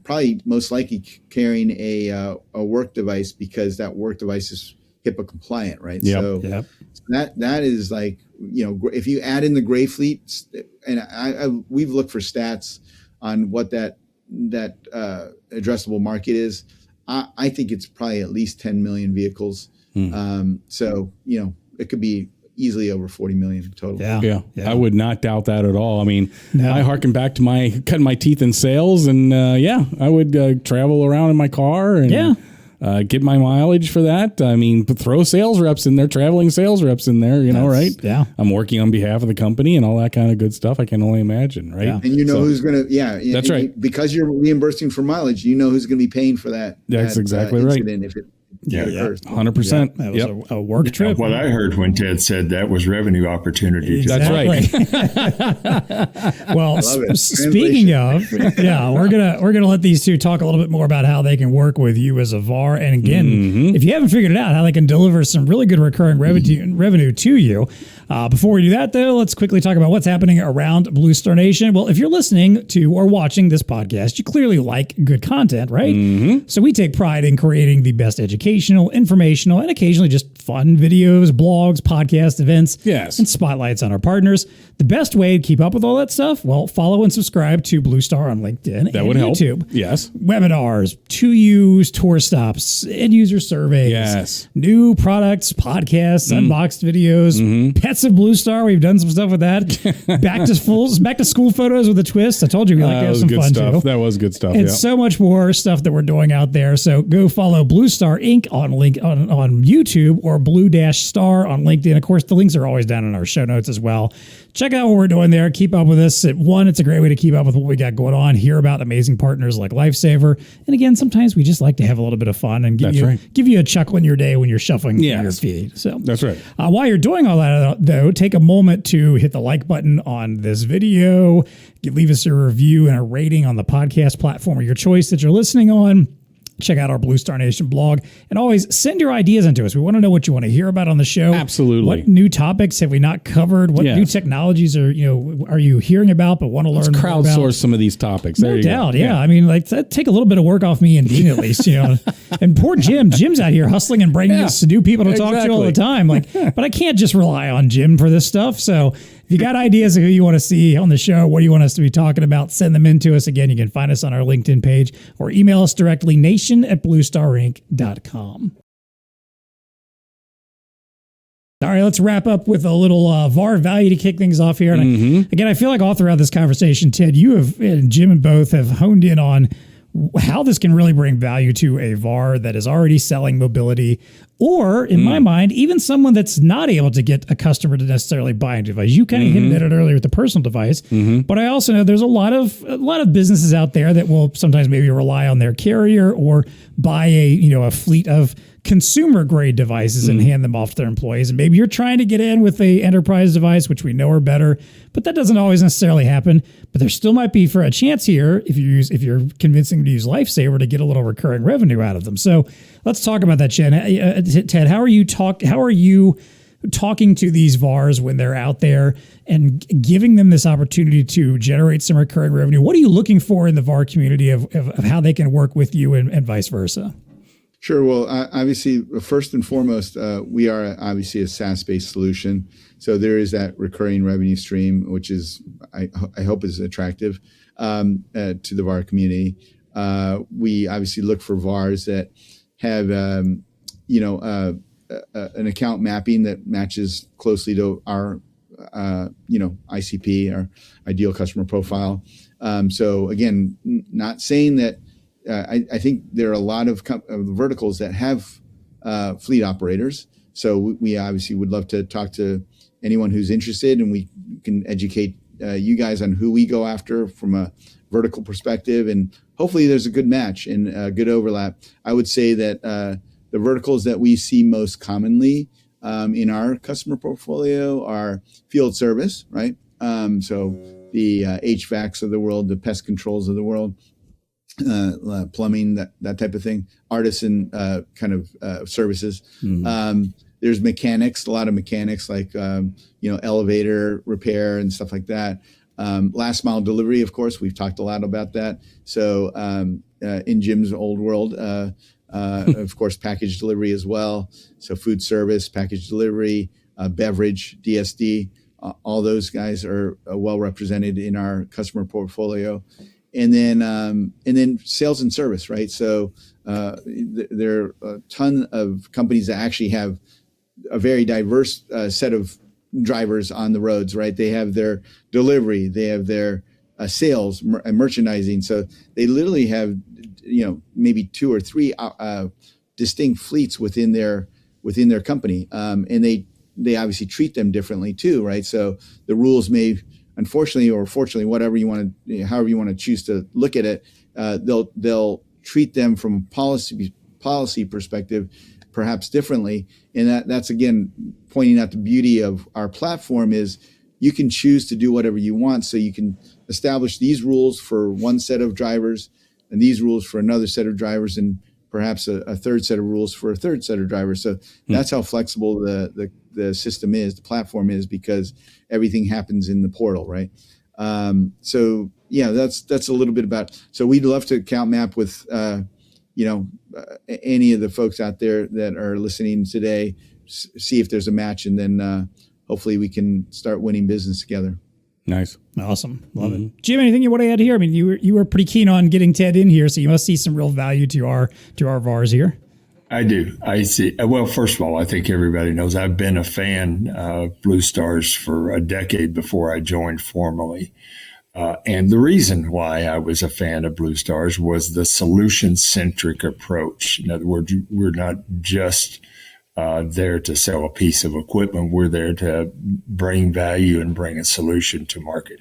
probably most likely carrying a work device because that work device is HIPAA compliant, right? So that is like, if you add in the gray fleet, and we've looked for stats on what that addressable market is. I think it's probably at least 10 million vehicles. So, it could be easily over 40 million total. Yeah. I would not doubt that at all. I mean, I harken back to cutting my teeth in sales, and I would travel around in my car and get my mileage for that. I mean, throw sales reps in there, traveling sales reps in there, right? Yeah. I'm working on behalf of the company and all that kind of good stuff. I can only imagine, right? Yeah. And who's going to, that's right. Because you're reimbursing for mileage, who's going to be paying for that. That's exactly right. If it, 100%. That was a work trip. What I heard when Ted said that was revenue opportunity. Exactly. That's right. Well, speaking of, we're gonna let these two talk a little bit more about how they can work with you as a VAR. And again, if you haven't figured it out, how they can deliver some really good recurring revenue to you. Before we do that, though, let's quickly talk about what's happening around BlueStar Nation. Well, if you're listening to or watching this podcast, you clearly like good content, right? So we take pride in creating the best educational, informational, and occasionally just fun videos, blogs, podcasts, events, and spotlights on our partners. The best way to keep up with all that stuff, well, follow and subscribe to BlueStar on LinkedIn and YouTube. Yes. Webinars, to-use tour stops, end-user surveys, new products, podcasts, unboxed videos, pets of BlueStar. We've done some stuff with that. Back to school photos with a twist. I told you we like to have some fun too. That was good stuff. And so much more stuff that we're doing out there. So go follow BlueStar Inc. on YouTube or Blue-Star on LinkedIn. Of course, the links are always down in our show notes as well. Check out what we're doing there. Keep up with us. It's a great way to keep up with what we got going on. Hear about amazing partners like LifeSaver. And again, sometimes we just like to have a little bit of fun and give you a chuckle in your day when you're shuffling your feet. So that's right. While you're doing all that, though, take a moment to hit the like button on this video. Leave us a review and a rating on the podcast platform of your choice that you're listening on. Check out our BlueStar Nation blog, and always send your ideas into us. We want to know what you want to hear about on the show. Absolutely. What new topics have we not covered? What new technologies are you hearing about but want to learn more about? Crowdsource some of these topics. No doubt. Yeah. I mean, take a little bit of work off me and Dean at least, And poor Jim. Jim's out here hustling and bringing us new people to talk to all the time. But I can't just rely on Jim for this stuff. So if you got ideas of who you want to see on the show, what do you want us to be talking about, send them in to us. Again, you can find us on our LinkedIn page or email us directly, nation@bluestarinc.com. All right, let's wrap up with a little VAR value to kick things off here. And again, I feel like all throughout this conversation, Ted, you and Jim and both have honed in on how this can really bring value to a VAR that is already selling mobility, or in my mind, even someone that's not able to get a customer to necessarily buy a device. You kind of hinted at it earlier with the personal device, but I also know there's a lot of businesses out there that will sometimes maybe rely on their carrier or buy a fleet of consumer grade devices and hand them off to their employees. And maybe you're trying to get in with a enterprise device, which we know are better, but that doesn't always necessarily happen. But there still might be for a chance here if you're convincing them to use LifeSaver to get a little recurring revenue out of them. So let's talk about that, Ted. How are you talking to these VARs when they're out there and giving them this opportunity to generate some recurring revenue? What are you looking for in the VAR community of how they can work with you and vice versa? Sure. Well, obviously, first and foremost, we are obviously a SaaS-based solution. So there is that recurring revenue stream, which is, I hope, is attractive to the VAR community. We obviously look for VARs that have, an account mapping that matches closely to our, ICP, our ideal customer profile. So again, not saying that. I think there are a lot of verticals that have fleet operators. So we obviously would love to talk to anyone who's interested, and we can educate you guys on who we go after from a vertical perspective. And hopefully there's a good match and a good overlap. I would say that the verticals that we see most commonly in our customer portfolio are field service, right? So the HVACs of the world, the pest controls of the world, plumbing, that type of thing, artisan kind of services. There's mechanics, a lot of mechanics like, elevator repair and stuff like that. Last mile delivery, of course, we've talked a lot about that. So in Jim's old world, of course, package delivery as well. So food service, package delivery, beverage, DSD, all those guys are well represented in our customer portfolio. And then sales and service, right? So there are a ton of companies that actually have a very diverse set of drivers on the roads, right? They have their delivery, they have their sales and merchandising. So they literally have, maybe 2 or 3 distinct fleets within their company, and they obviously treat them differently too, right? So the rules may, unfortunately or fortunately, however you want to choose to look at it, they'll treat them from policy perspective perhaps differently. And that's again pointing out the beauty of our platform is you can choose to do whatever you want. So you can establish these rules for one set of drivers and these rules for another set of drivers, and perhaps a third set of rules for a third set of drivers. So that's how flexible the system is, the platform is, because everything happens in the portal, right? So yeah, that's a little bit about. So we'd love to account map with any of the folks out there that are listening today, see if there's a match, and then hopefully we can start winning business together. Nice. Awesome. Love it. Jim, anything you want to add here? I mean, you were pretty keen on getting Ted in here, so you must see some real value to our VARs here. I do. I see. Well, first of all, I think everybody knows I've been a fan of BlueStar's for a decade before I joined formally. And the reason why I was a fan of BlueStar's was the solution-centric approach. In other words, we're not just there to sell a piece of equipment. We're there to bring value and bring a solution to market,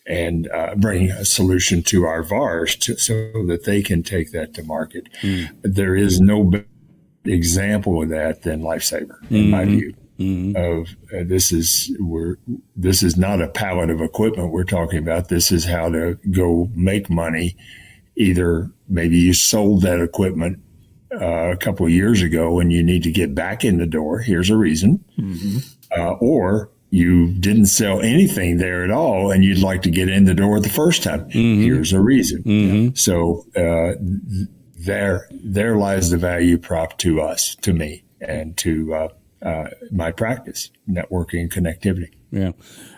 and bring a solution to our VARs so that they can take that to market. There is no better example of that than LifeSaver, in my view. Of this is not a pallet of equipment we're talking about. This is how to go make money. Either maybe you sold that equipment a couple of years ago and you need to get back in the door. Here's a reason. Or you didn't sell anything there at all and you'd like to get in the door the first time. Here's a reason. So there lies the value prop to us, to me, and to my practice, networking and connectivity. Yeah.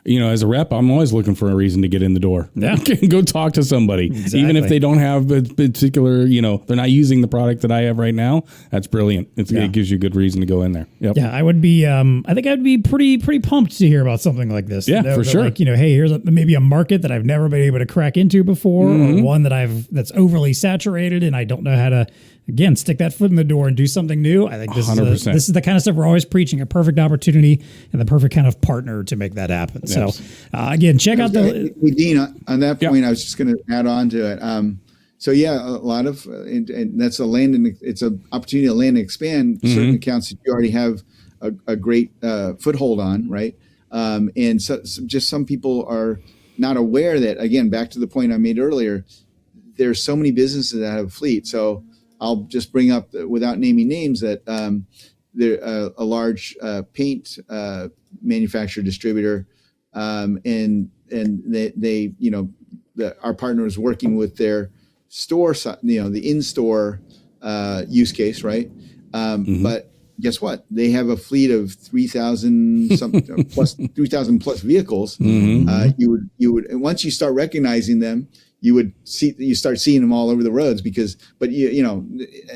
As a rep, I'm always looking for a reason to get in the door. Yeah. Go talk to somebody. Exactly. Even if they don't have a particular, they're not using the product that I have right now. That's brilliant. It gives you a good reason to go in there. Yep. Yeah. I would be, I think I'd be pretty pumped to hear about something like this. Yeah, for sure. Like, hey, here's maybe a market that I've never been able to crack into before, or one that's overly saturated and I don't know how to, again, stick that foot in the door and do something new. I think this is the kind of stuff we're always preaching, a perfect opportunity and the perfect kind of partner to make that happen. Yes. So again, check out the... Dean, on that point, I was just going to add on to it. So yeah, a lot of, and that's it's an opportunity to land and expand certain accounts that you already have a great foothold on, right? And so just some people are not aware that, again, back to the point I made earlier, there's so many businesses that have a fleet. So I'll just bring up, without naming names, that they're a large paint manufacturer distributor, and they our partner is working with their store, the in-store use case, right? But guess what? They have a fleet of 3,000 plus 3,000 plus vehicles. You would once you start recognizing them, you start seeing them all over the roads but you know,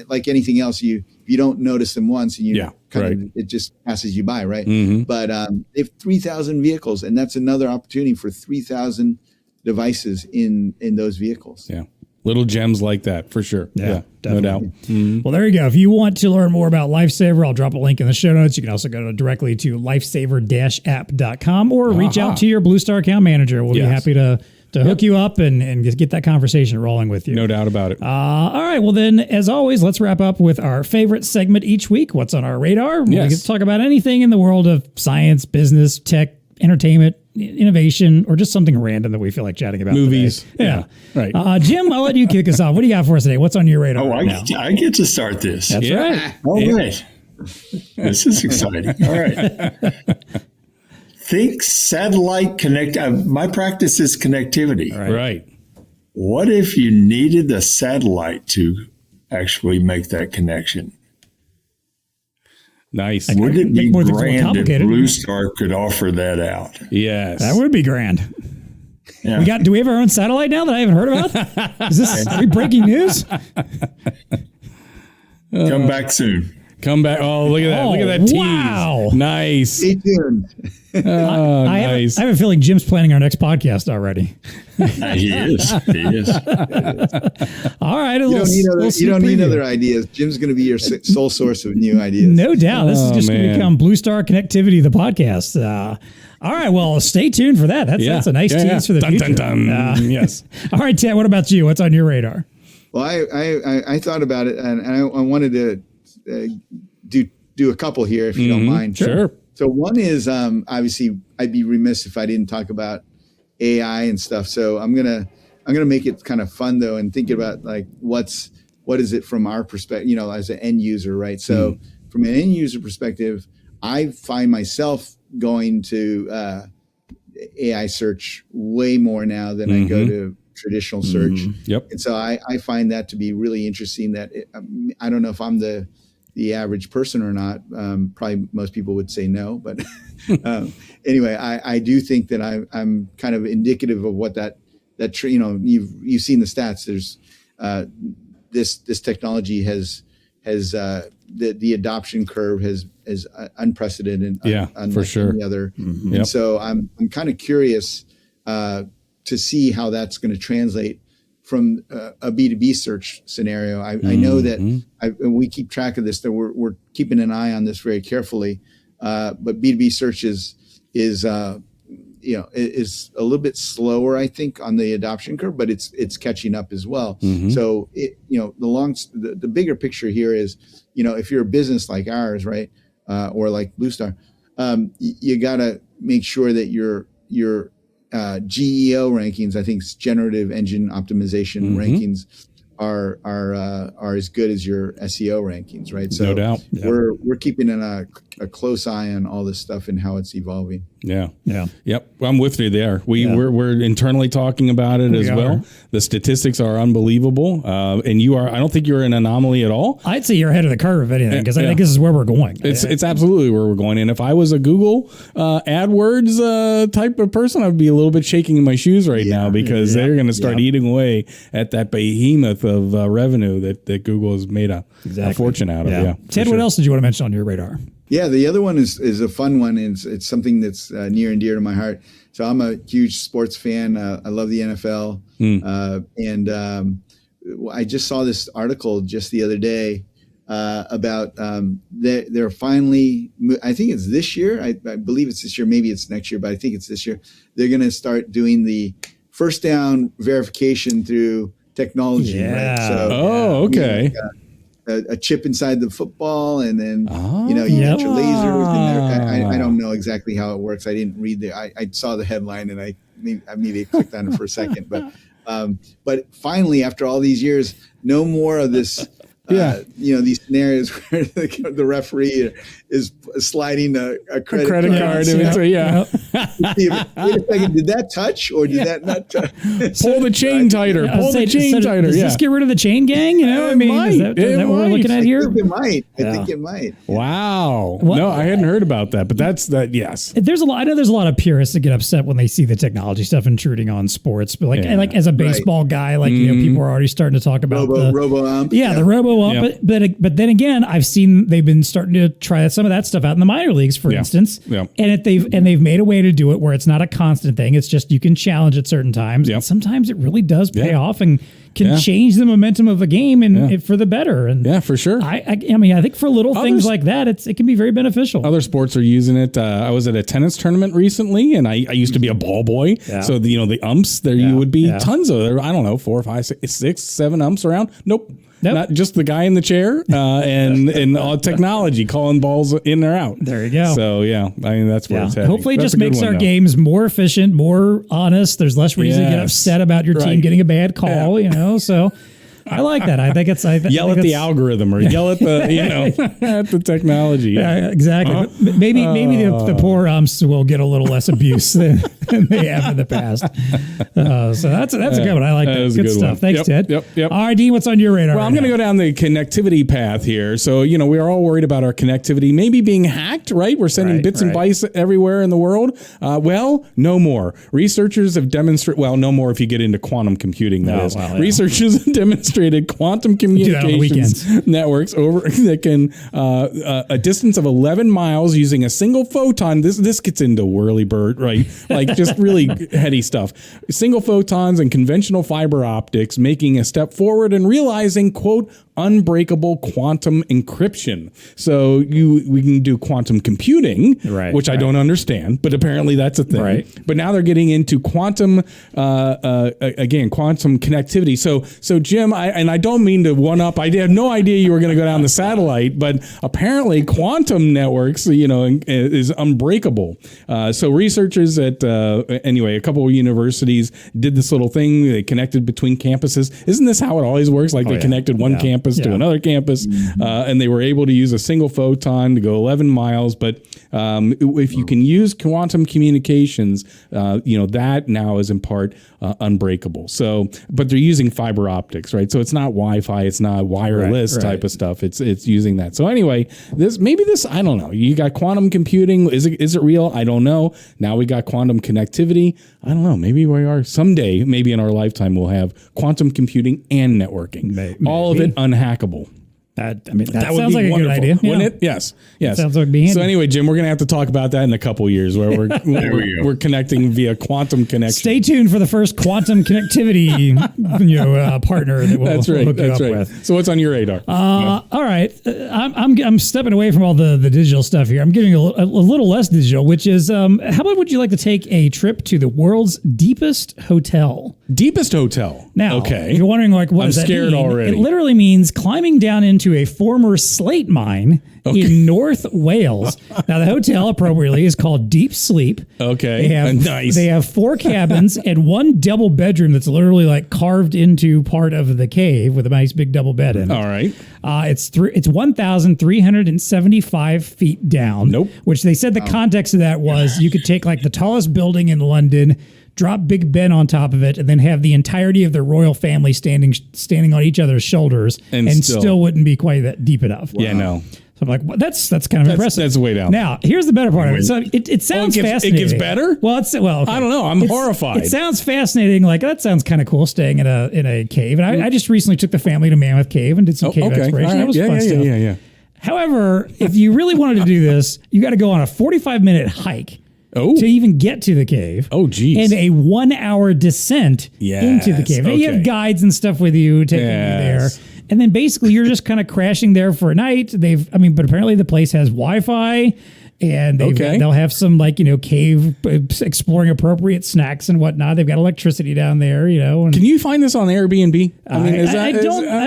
like anything else, you don't notice them once and it just passes you by, right? But they have 3,000 vehicles, and that's another opportunity for 3,000 devices in those vehicles. Yeah. Little gems like that, for sure. Yeah, no doubt. Well, there you go. If you want to learn more about LifeSaver, I'll drop a link in the show notes. You can also go directly to lifesaver-app.com or reach out to your BlueStar account manager. We'll be happy to hook you up and just get that conversation rolling with you. No doubt about it. All right. Well, then, as always, let's wrap up with our favorite segment each week. What's on our radar? We get to talk about anything in the world of science, business, tech, entertainment, innovation, or just something random that we feel like chatting about. Movies. Today. Yeah. Right. Jim, I'll let you kick us off. What do you got for us today? What's on your radar? I get to start this. That's right. All right. This is exciting. All right. Think satellite connect. My practice is connectivity. Right. What if you needed the satellite to actually make that connection? Nice. Wouldn't it be grand if BlueStar could offer that out? Yes. That would be grand. Yeah. Do we have our own satellite now that I haven't heard about? Is this breaking news? Come back soon. Come back. Oh, look at that. Look at that tease. Wow. Nice. Stay tuned. I have a feeling Jim's planning our next podcast already. He is. All right. You don't need other ideas. Jim's going to be your sole source of new ideas. No doubt. This is just going to become BlueStar Connectivity, the podcast. All right. Well, stay tuned for that. That's a nice tease for the future. Dun, dun. Yes. All right, Ted, what about you? What's on your radar? Well, I thought about it, and I wanted to do a couple here, if you don't mind. Sure. So one is obviously I'd be remiss if I didn't talk about AI and stuff. So I'm gonna make it kind of fun though, and think about like what is it from our perspective, you know, as an end user, right? So from an end user perspective, I find myself going to AI search way more now than I go to traditional search. Yep. And so I find that to be really interesting. That I don't know if I'm the average person or not. Probably most people would say no, but anyway, I do think that I'm kind of indicative of what that you know, you've seen the stats. There's this technology has the adoption curve is unprecedented. For sure. Any other. And so I'm kind of curious to see how that's going to translate from a B2B search scenario. I know that we keep track of this, that we're keeping an eye on this very carefully. But B2B search is a little bit slower, I think, on the adoption curve, but it's catching up as well. So the bigger picture here is, you know, if you're a business like ours, right, or like BlueStar, you got to make sure that your GEO rankings, I think generative engine optimization rankings, are as good as your SEO rankings, right? So no doubt. We're keeping a close eye on all this stuff and how it's evolving. Yeah. Yep. I'm with you there. We're internally talking about it as well. The statistics are unbelievable. And I don't think you're an anomaly at all. I'd say you're ahead of the curve, if anything, because I think this is where we're going. It's absolutely where we're going. And if I was a Google AdWords type of person, I'd be a little bit shaking in my shoes right now, because they're going to start eating away at that behemoth of revenue that Google has made a fortune out of. Yeah. Ted, what else did you want to mention on your radar? Yeah, the other one is a fun one. It's something that's near and dear to my heart. So I'm a huge sports fan. I love the NFL. And I just saw this article just the other day about they're finally, I think it's this year. I believe it's this year. Maybe it's next year, but I think it's this year. They're going to start doing the first down verification through technology. Right? So, okay. A chip inside the football, and then you get your lasers. And I don't know exactly how it works. I didn't read I saw the headline, and I maybe clicked on it for a second. But finally, after all these years, no more of this these scenarios where the referee is sliding a credit card. Wait a second, did that touch or did that not touch? Pull the chain tighter. Pull the chain tighter. Does this get rid of the chain gang? You know, I mean, is that what we're looking at here? I think it might. Wow. No, I hadn't heard about that, but that's that. Yes. I know there's a lot of purists that get upset when they see the technology stuff intruding on sports, but like as a baseball guy, people are already starting to talk about the robo ump. The robo ump. Yep. But then again, I've seen they've been starting to try some of that stuff out in the minor leagues, for instance. Yeah. And they've made a way to do it where it's not a constant thing. It's just you can challenge at certain times. Yep. And sometimes it really does pay off and can change the momentum of a game and for the better. And for sure. I mean, I think for little things like that, it can be very beneficial. Other sports are using it. I was at a tennis tournament recently, and I used to be a ball boy. Yeah. So the umps there, you would be tons of there. I don't know, 4, 5, 6, 7 umps around. Nope. Not just the guy in the chair and all technology calling balls in or out. There you go. So, I mean, that's where it's heading. Hopefully it just makes our games more efficient, more honest. There's less reason to get upset about your team getting a bad call, so... I like that. I think it's yell at the algorithm or yell at the at the technology. Yeah, exactly. Maybe the poor umps will get a little less abuse than they have in the past. So that's a good one. I like that. Good stuff. Thanks, Ted. Yep. All right, Dean, what's on your radar? Well, I'm going to go down the connectivity path here. So we're all worried about our connectivity maybe being hacked. Right? We're sending bits and bytes everywhere in the world. Well, no more. Researchers have demonstrated. Well, no more if you get into quantum computing. Researchers have demonstrated quantum communications networks that can a distance of 11 miles using a single photon. This gets into whirly-bird, right? Like just really heady stuff. Single photons and conventional fiber optics, making a step forward and realizing, quote, unbreakable quantum encryption. So we can do quantum computing, which I don't understand, but apparently that's a thing. Right. But now they're getting into quantum quantum connectivity. So Jim, I don't mean to one up. I had no idea you were going to go down the satellite, but apparently quantum networks, is unbreakable. So researchers at a couple of universities did this little thing. They connected between campuses. Isn't this how it always works? Like they connected one campus to another campus, and they were able to use a single photon to go 11 miles. But if you can use quantum communications, that now is in part unbreakable. So, but they're using fiber optics, right? So it's not Wi-Fi, it's not wireless type of stuff. It's using that. So anyway, this I don't know. You got quantum computing. Is it real? I don't know. Now we got quantum connectivity. I don't know. Maybe we are someday. Maybe in our lifetime we'll have quantum computing and networking. Maybe. All of it unhackable. That sounds like a good idea, wouldn't it? Yes. Sounds like being. So anyway, Jim, we're going to have to talk about that in a couple of years, where we're connecting via quantum connection. Stay tuned for the first quantum connectivity, partner that we'll hook you up with. So what's on your radar? All right, I'm stepping away from all the digital stuff here. I'm giving a little less digital, which is how about would you like to take a trip to the world's deepest hotel? Deepest hotel. Now, okay, you're wondering what does that mean? I'm scared already. It literally means climbing down into a former slate mine in North Wales. Now, the hotel appropriately is called Deep Sleep. Okay, nice. They have 4 cabins and 1 double bedroom that's literally like carved into part of the cave with a nice big double bed in it. All right. It's 1,375 feet down. Nope. Which they said the context of that was you could take like the tallest building in London, drop Big Ben on top of it, and then have the entirety of the royal family standing on each other's shoulders, and still wouldn't be quite that deep enough. Yeah, no. So I'm like, well, that's kind of impressive. That's way down. Now, here's the better part of it. So it sounds fascinating. It gets better? Well, okay. I don't know. I'm horrified. It sounds fascinating. Like, that sounds kind of cool, staying in a cave. And I just recently took the family to Mammoth Cave and did some cave exploration. Right. That was fun stuff. Yeah. However, if you really wanted to do this, you got to go on a 45-minute hike. To even get to the cave. Oh, geez. And a 1-hour descent into the cave. Now, you have guides and stuff with you taking you there. And then basically you're just kind of crashing there for a night. But apparently the place has Wi-Fi And they'll have some cave exploring appropriate snacks and whatnot. They've got electricity down there, And can you find this on Airbnb? I mean, I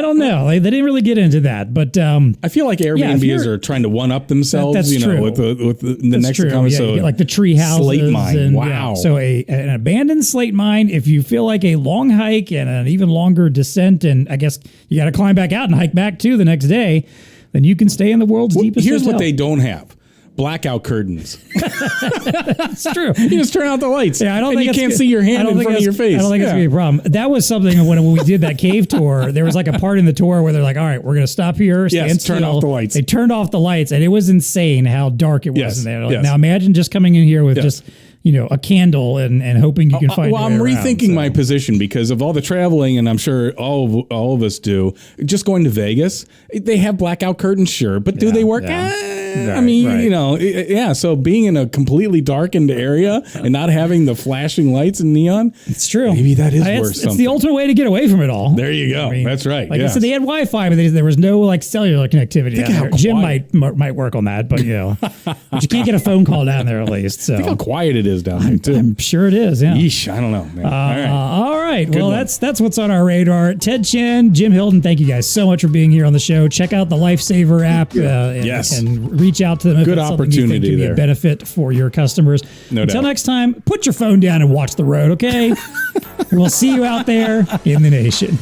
don't know. They didn't really get into that, but I feel like Airbnbs are trying to one up themselves. That's true. With the next true. comment. So like the tree houses, slate mine. And, wow. So an abandoned slate mine. If you feel like a long hike and an even longer descent, and I guess you got to climb back out and hike back too the next day, then you can stay in the world's deepest Here's hotel. what they don't have. Blackout curtains. That's true. You just turn out the lights. Yeah, I don't and think you can't see your hand in front of your face. I don't think it's gonna be a problem. That was something when we did that cave tour. There was like a part in the tour where they're like, "All right, we're gonna stop here, stand still." Turn off the lights. They turned off the lights, and it was insane how dark it was in there. Like, yes. Now imagine just coming in here with just a candle and hoping you can find. Well, I'm rethinking my position because of all the traveling, and I'm sure all of us do. Just going to Vegas, they have blackout curtains, sure, but do they work? I mean, so being in a completely darkened area and not having the flashing lights and neon, it's true. Maybe that is worth something. It's the ultimate way to get away from it all. There you go. I mean, that's right. Like I said, they had Wi-Fi, but there was no cellular connectivity. Think how Jim might work on that, but but you can't get a phone call down there at least. So think how quiet it is down there too. I'm sure it is. Yeah. Yeesh, I don't know. Man. All right. Well, that's what's on our radar. Ted Chen, Jim Hilton, thank you guys so much for being here on the show. Check out the LifeSaver app and reach out to them. Good opportunity there. Be a benefit for your customers. Until next time, put your phone down and watch the road, okay? And we'll see you out there in the nation.